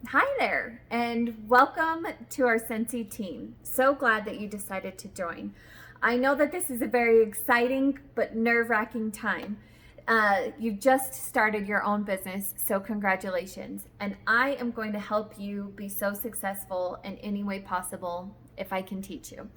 Hi there, and welcome to our Scentsy team. So glad that you decided to join. I know that this is a very exciting but nerve-wracking time. You just started your own business, so congratulations. And I am going to help you be so successful in any way possible if I can teach you.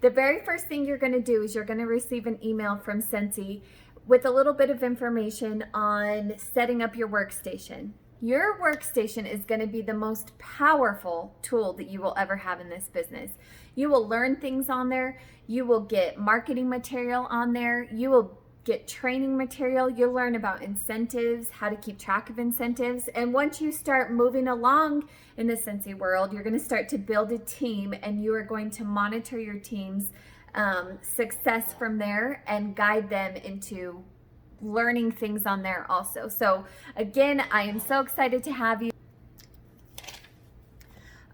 The very first thing you're going to do is you're going to receive an email from Scentsy with a little bit of information on setting up your workstation. Your workstation is going to be the most powerful tool that you will ever have in this business. You will learn things on there. You will get marketing material on there. You will get training material. You'll learn about incentives, how to keep track of incentives. And once you start moving along in the Scentsy world, you're going to start to build a team, and you are going to monitor your team's success from there and guide them into learning things on there also. So again, I am so excited to have you.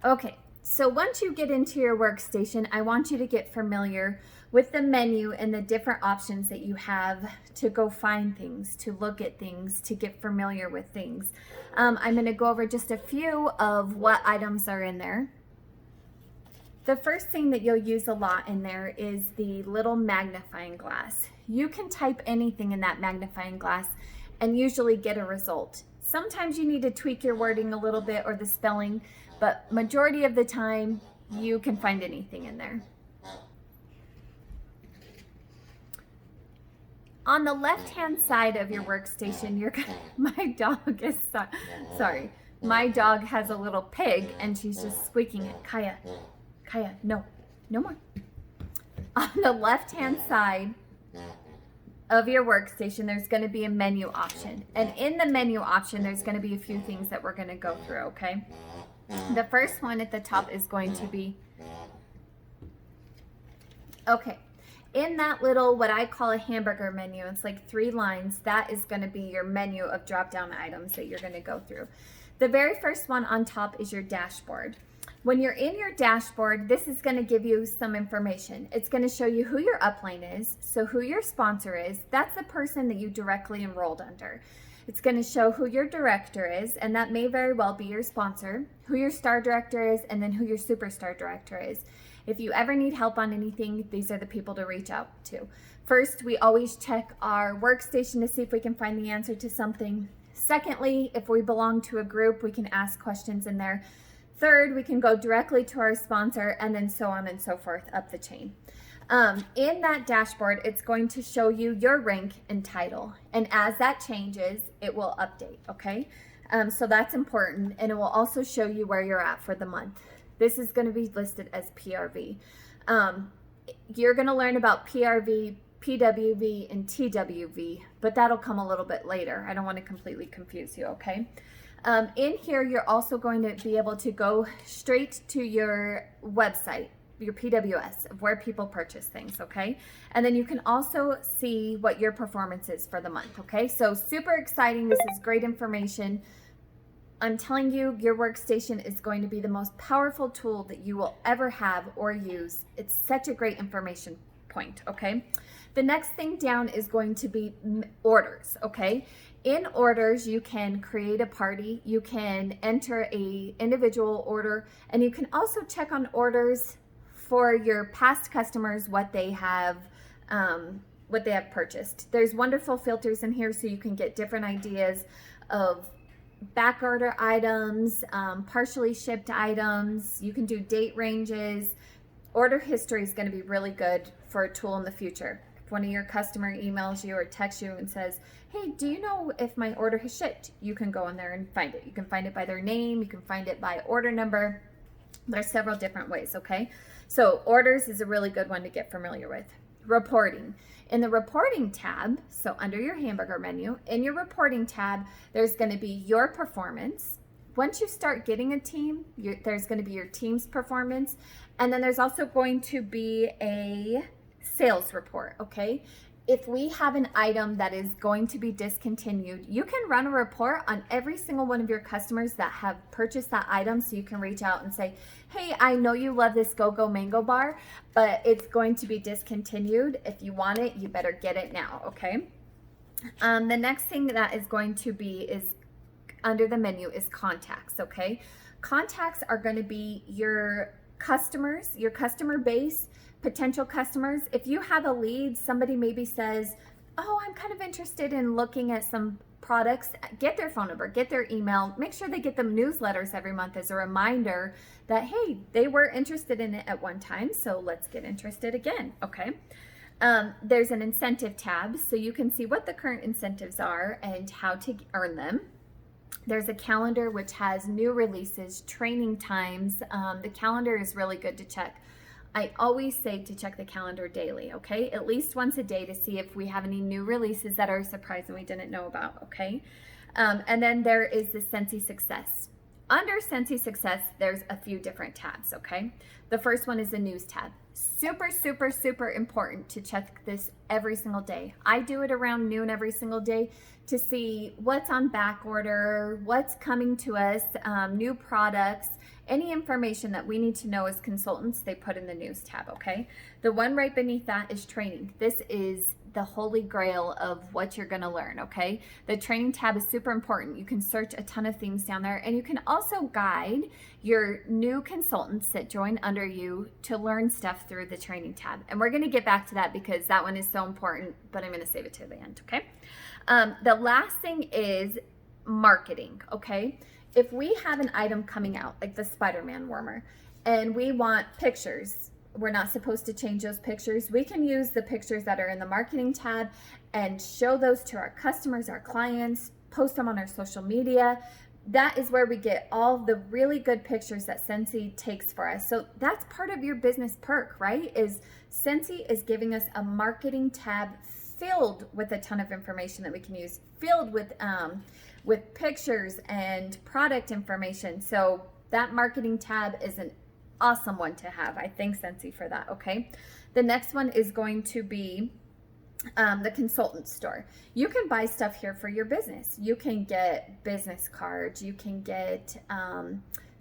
Okay, so once you get into your workstation, I want you to get familiar with the menu and the different options that you have to go find things, to look at things, to get familiar with things. I'm going to go over just a few of what items are in there. The first thing that you'll use a lot in there is the little magnifying glass. You can type anything in that magnifying glass and usually get a result. Sometimes you need to tweak your wording a little bit or the spelling, but majority of the time you can find anything in there. On the left-hand side of your workstation, my dog is sorry. My dog has a little pig and she's just squeaking it. Kaya, no more. On the left-hand side of your workstation, there's going to be a menu option. And in the menu option, there's going to be a few things that we're going to go through, okay? The first one at the top is going to be, okay, in that little, what I call a hamburger menu, it's like 3 lines, that is going to be your menu of drop-down items that you're going to go through. The very first one on top is your dashboard. When you're in your dashboard, this is going to give you some information. It's going to show you who your upline is, so who your sponsor is. That's the person that you directly enrolled under. It's going to show who your director is, and that may very well be your sponsor, who your star director is, and then who your superstar director is. If you ever need help on anything, these are the people to reach out to. First, we always check our workstation to see if we can find the answer to something. Secondly, if we belong to a group, we can ask questions in there. Third, we can go directly to our sponsor, and then so on and so forth up the chain. In that dashboard, it's going to show you your rank and title. And as that changes, it will update, okay? So that's important, and it will also show you where you're at for the month. This is going to be listed as PRV. You're going to learn about PRV, PWV, and TWV, but that'll come a little bit later. I don't want to completely confuse you, okay? In here, you're also going to be able to go straight to your website, your PWS, of where people purchase things, okay? And then you can also see what your performance is for the month, okay? So super exciting. This is great information. I'm telling you, your workstation is going to be the most powerful tool that you will ever have or use. It's such a great information point, okay? The next thing down is going to be orders, okay? In orders, you can create a party, you can enter a individual order, and you can also check on orders for your past customers, what they have purchased. There's wonderful filters in here so you can get different ideas of back order items, partially shipped items. You can do date ranges. Order history is going to be really good for a tool in the future. If one of your customer emails you or texts you and says, hey, do you know if my order has shipped? You can go in there and find it. You can find it by their name. You can find it by order number. There's several different ways, okay? So orders is a really good one to get familiar with. Reporting. In the reporting tab, so under your hamburger menu, in your reporting tab, there's going to be your performance. Once you start getting a team, there's going to be your team's performance. And then there's also going to be a sales report, okay? If we have an item that is going to be discontinued, you can run a report on every single one of your customers that have purchased that item, so you can reach out and say, hey, I know you love this Go-Go Mango Bar, but it's going to be discontinued. If you want it, you better get it now, okay? The next thing that is going to be is under the menu is contacts, okay? Contacts are going to be your customers, your customer base, potential customers. If you have a lead, somebody maybe says, oh, I'm kind of interested in looking at some products, get their phone number, get their email, make sure they get them newsletters every month as a reminder that, hey, they were interested in it at one time, so let's get interested again, okay? There's an incentive tab, so you can see what the current incentives are and how to earn them. There's a calendar which has new releases, training times. The calendar is really good to check. I always say to check the calendar daily, okay? At least once a day to see if we have any new releases that are a surprise and we didn't know about, okay? And then there is the Scentsy Success. Under Scentsy Success, there's a few different tabs, okay? The first one is the news tab. Super, super, super important to check this every single day. I do it around noon every single day to see what's on back order, what's coming to us, new products, any information that we need to know as consultants, they put in the news tab, okay? The one right beneath that is training. This is the holy grail of what you're gonna learn, okay? The training tab is super important. You can search a ton of things down there, and you can also guide your new consultants that join under you to learn stuff through the training tab. And we're gonna get back to that because that one is so important, but I'm gonna save it to the end, okay? The last thing is marketing, okay? If we have an item coming out, like the Spider-Man warmer, and we want pictures, we're not supposed to change those pictures. We can use the pictures that are in the marketing tab and show those to our customers, our clients, post them on our social media. That is where we get all the really good pictures that Scentsy takes for us. So that's part of your business perk, right? Is Scentsy is giving us a marketing tab filled with a ton of information that we can use, filled with pictures and product information. So that marketing tab is an awesome one to have. I thank Scentsy for that, okay? The next one is going to be the consultant store. You can buy stuff here for your business. You can get business cards, you can get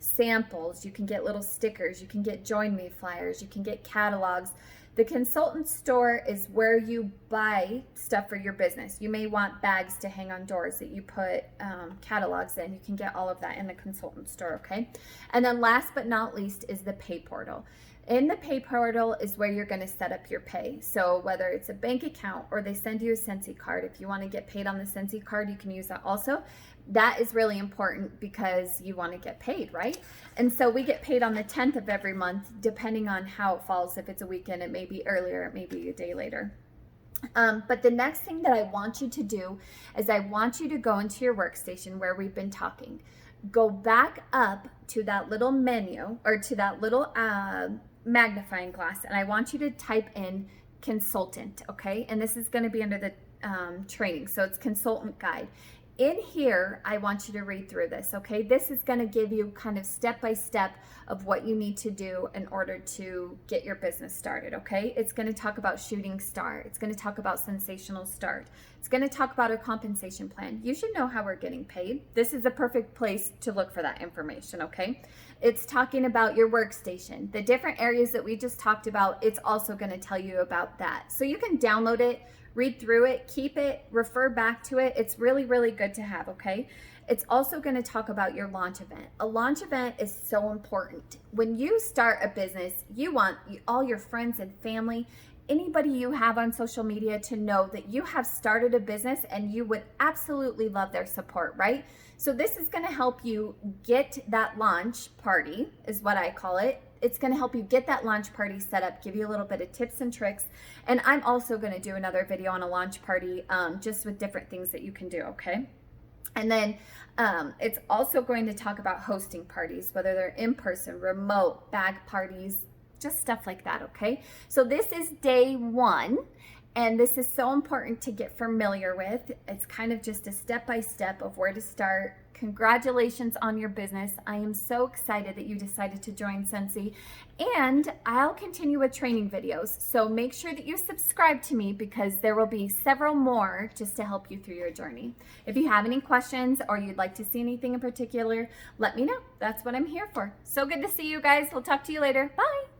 samples, you can get little stickers, you can get join me flyers, you can get catalogs. The consultant store is where you buy stuff for your business. You may want bags to hang on doors that you put catalogs in. You can get all of that in the consultant store, okay? And then last but not least is the pay portal. In the pay portal is where you're going to set up your pay. So whether it's a bank account or they send you a Scentsy card, if you want to get paid on the Scentsy card, you can use that also. That is really important because you want to get paid, right? And so we get paid on the 10th of every month, depending on how it falls. If it's a weekend, it may be earlier, it may be a day later. But the next thing that I want you to do is I want you to go into your workstation where we've been talking. Go back up to that little menu or to that little magnifying glass, and I want you to type in consultant, okay? And this is going to be under the training, so it's consultant guide. In here, I want you to read through this, okay? This is going to give you kind of step-by-step of what you need to do in order to get your business started, okay? It's going to talk about shooting star. It's going to talk about sensational start. It's going to talk about our compensation plan. You should know how we're getting paid. This is the perfect place to look for that information, okay? It's talking about your workstation. The different areas that we just talked about, it's also going to tell you about that. So you can download it, read through it, keep it, refer back to it. It's really, really good to have, okay? It's also going to talk about your launch event. A launch event is so important. When you start a business, you want all your friends and family, anybody you have on social media to know that you have started a business and you would absolutely love their support, right? So this is going to help you get that launch party, is what I call it. It's going to help you get that launch party set up, give you a little bit of tips and tricks. And I'm also going to do another video on a launch party just with different things that you can do, okay? And then it's also going to talk about hosting parties, whether they're in person, remote, bag parties, just stuff like that, okay? So this is day one, and this is so important to get familiar with. It's kind of just a step-by-step of where to start. Congratulations on your business. I am so excited that you decided to join Scentsy, and I'll continue with training videos. So make sure that you subscribe to me because there will be several more just to help you through your journey. If you have any questions or you'd like to see anything in particular, let me know. That's what I'm here for. So good to see you guys. We'll talk to you later. Bye.